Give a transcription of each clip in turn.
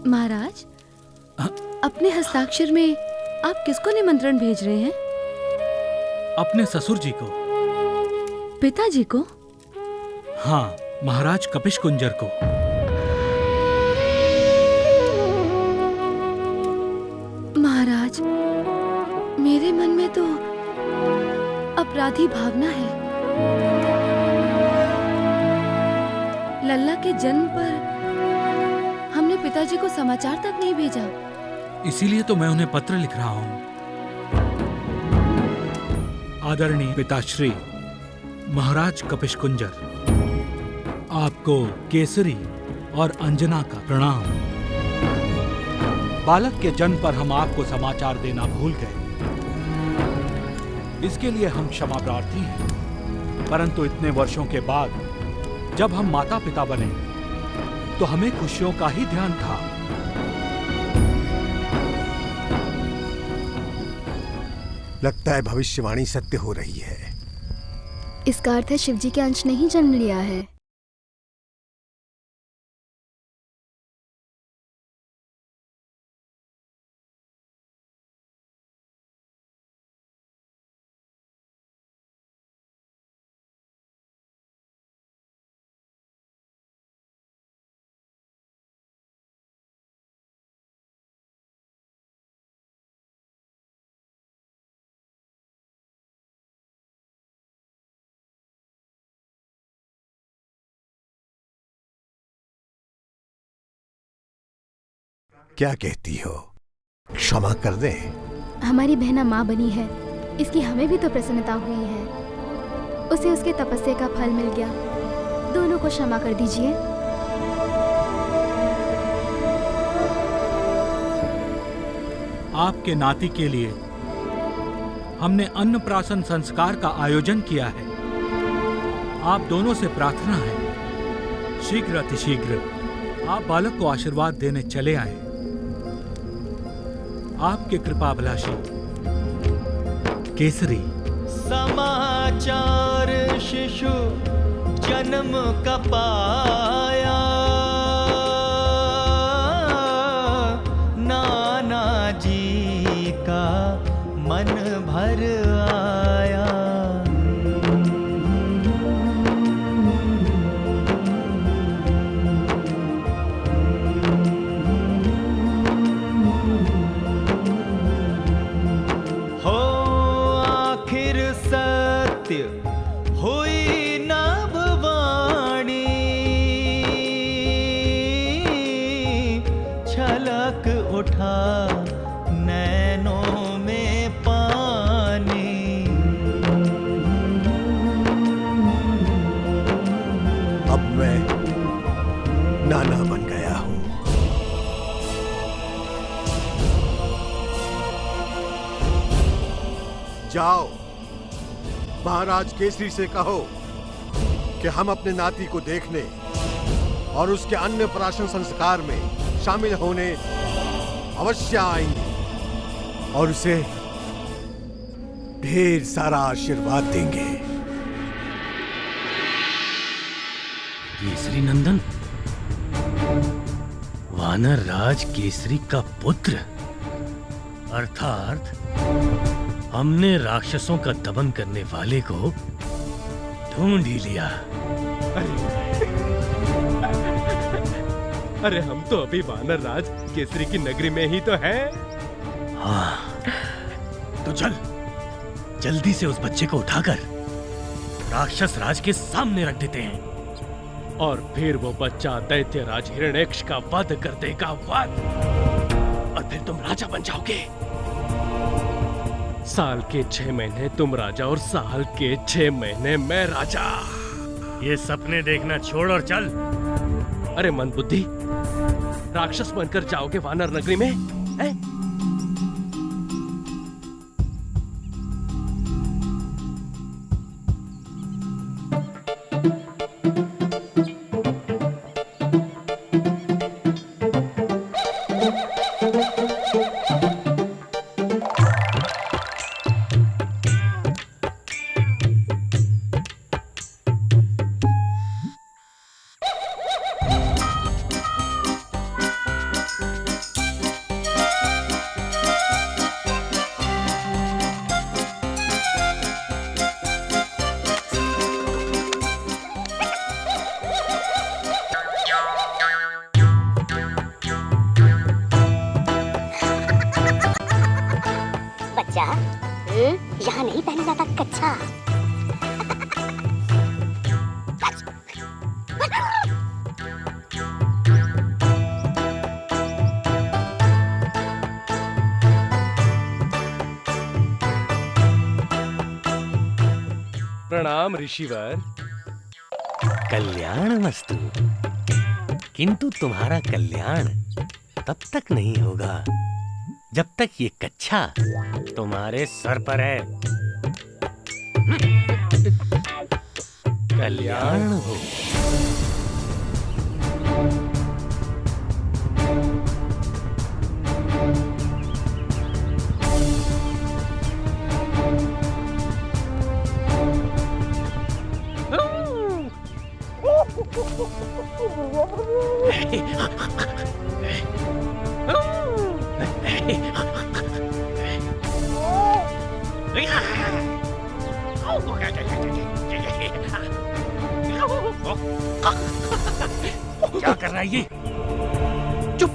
महाराज, अपने हस्ताक्षर में आप किसको निमंत्रण भेज रहे हैं? अपने ससुर जी को। पिताजी को? हाँ, महाराज कपिश कुंजर को। महाराज, मेरे मन में तो अपराधी भावना है। लल्ला के जन्म पर हमने पिताजी को समाचार तक नहीं भेजा। इसीलिए तो मैं उन्हें पत्र लिख रहा हूं। आदरणीय पिताश्री महाराज कपिश कुंजर, आपको केसरी और अंजना का प्रणाम। बालक के जन्म पर हम आपको समाचार देना भूल गए, इसके लिए हम क्षमा प्रार्थी हैं। परंतु इतने वर्षों के बाद जब हम माता पिता बने तो हमें खुशियों का ही ध्यान था। लगता है भविष्यवाणी सत्य हो रही है। इसका अर्थ है शिवजी के अंश ने ही जन्म लिया है। क्या कहती हो, क्षमा कर दें? हमारी बहना माँ बनी है, इसकी हमें भी तो प्रसन्नता हुई है। उसे उसके तपस्या का फल मिल गया। दोनों को क्षमा कर दीजिए। आपके नाती के लिए हमने अन्नप्राशन संस्कार का आयोजन किया है। आप दोनों से प्रार्थना है, शीघ्र अतिशीघ्र आप बालक को आशीर्वाद देने चले आए। आपके कृपाभिलाषी केसरी। समाचार शिशु जन्म का पाया, नाना जी का मन भर आया। हुई नभवाणी, छलक उठा नैनों में पानी। अब मैं नाना बन गया हूं। जाओ, महाराज केसरी से कहो कि हम अपने नाती को देखने और उसके अन्नप्राशन संस्कार में शामिल होने अवश्य आएंगे और उसे ढेर सारा आशीर्वाद देंगे। केसरी नंदन, वानर राज केसरी का पुत्र, अर्थात हमने राक्षसों का दमन करने वाले को ढूंढ ही लिया। अरे हम तो अभी वानर राज केसरी की नगरी में ही तो हैं। हाँ, तो चल जल्दी से उस बच्चे को उठाकर राक्षस राज के सामने रख देते हैं और फिर वो बच्चा दैत्य राज हिरण्यक्ष का वध कर देगा। वध, और फिर तुम राजा बन जाओगे। साल के 6 महीने तुम राजा और साल के 6 महीने मैं राजा। ये सपने देखना छोड़ और चल। अरे मंदबुद्धि, राक्षस बनकर जाओगे वानर नगरी में? है? बच्चा, यहाँ नहीं पहना जाता कच्छा। प्रणाम ऋषिवर। कल्याण मस्तु। किंतु तुम्हारा कल्याण तब तक नहीं होगा जब तक ये कच्छा तुम्हारे सर पर है। कल्याण हो। क्या कर रहा है ये? चुप।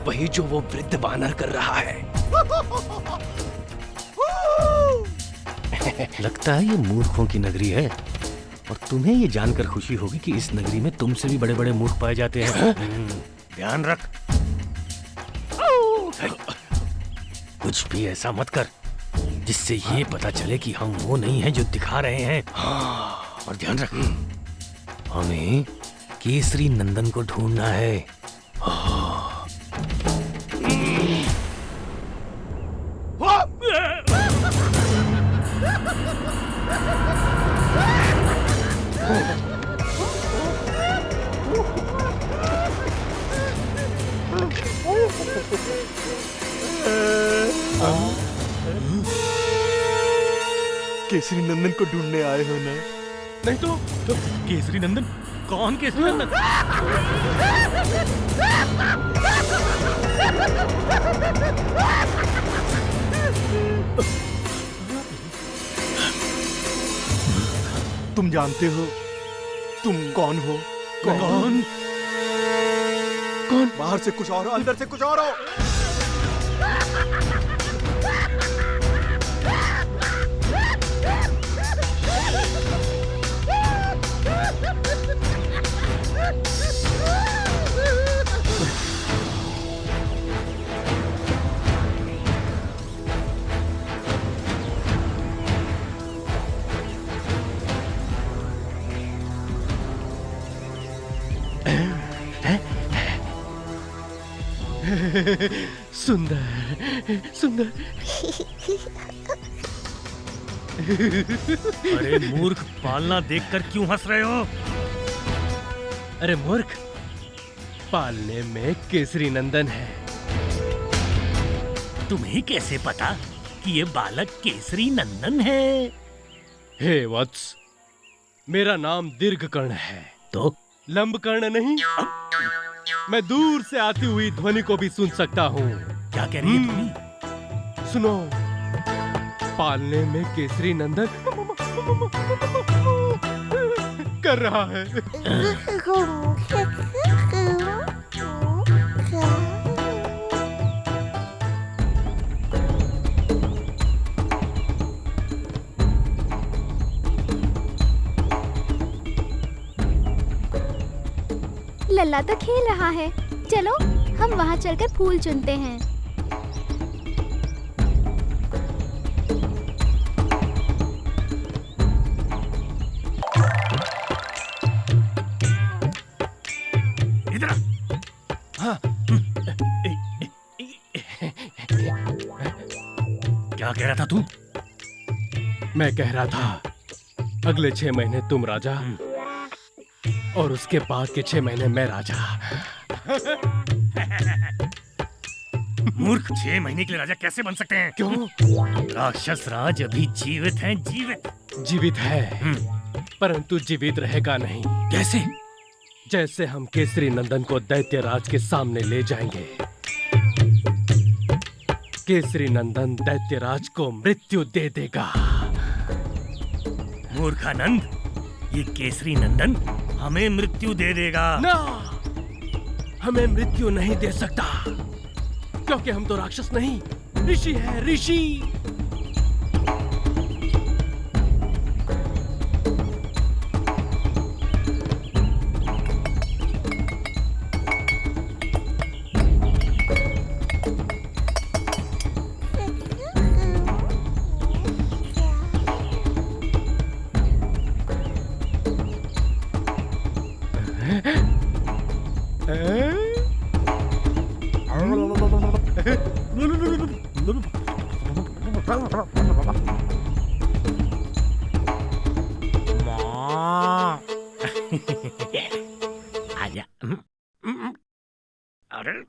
वही जो वो वृद्ध बानर कर रहा है। लगता है ये मूर्खों की नगरी है और तुम्हें ये जानकर खुशी होगी कि इस नगरी में तुमसे भी बड़े बड़े मूर्ख पाए जाते हैं। ध्यान रख, कुछ भी ऐसा मत कर जिससे ये पता चले कि हम वो नहीं हैं जो दिखा रहे हैं। और ध्यान रख, हमें केसरी नंदन को ढूंढना है। केसरी नंदन को ढूंढने आए हो ना? नहीं तो केसरी नंदन? कौन केसरी नंदन? तुम जानते हो तुम कौन हो? कौन? बाहर से कुछ और हो, अंदर से कुछ और हो। सुंदर सुंदर। अरे मूर्ख, पालना देखकर क्यों हंस रहे हो? अरे मूर्ख, पालने में केसरी नंदन है। तुम्हें कैसे पता कि ये बालक केसरी नंदन है? हे वत्स, मेरा नाम दीर्घकर्ण है। तो लंबकर्ण नहीं। मैं दूर से आती हुई ध्वनि को भी सुन सकता हूँ। क्या कह रही है ध्वनि? सुनो, पालने में केसरी नंदन कर रहा है। लल्ला तो खेल रहा है, चलो हम वहाँ चलकर फूल चुनते हैं। इधर आ। हाँ। क्या कह रहा था तू? मैं कह रहा था, अगले 6 महीने तुम राजा और उसके बाद के 6 महीने मैं राजा। मूर्ख, 6 महीने के लिए राजा कैसे बन सकते हैं? क्यों? राक्षस राज अभी जीवित हैं। जीवित है, परंतु जीवित रहेगा नहीं। कैसे? जैसे हम केसरी नंदन को दैत्य राज के सामने ले जाएंगे, केसरी नंदन दैत्य राज को मृत्यु दे देगा। मूर्खानंद, ये केसरी नंदन हमें मृत्यु दे देगा। ना, हमें मृत्यु नहीं दे सकता, क्योंकि हम तो राक्षस नहीं, ऋषि है, ऋषि। आजा। अरे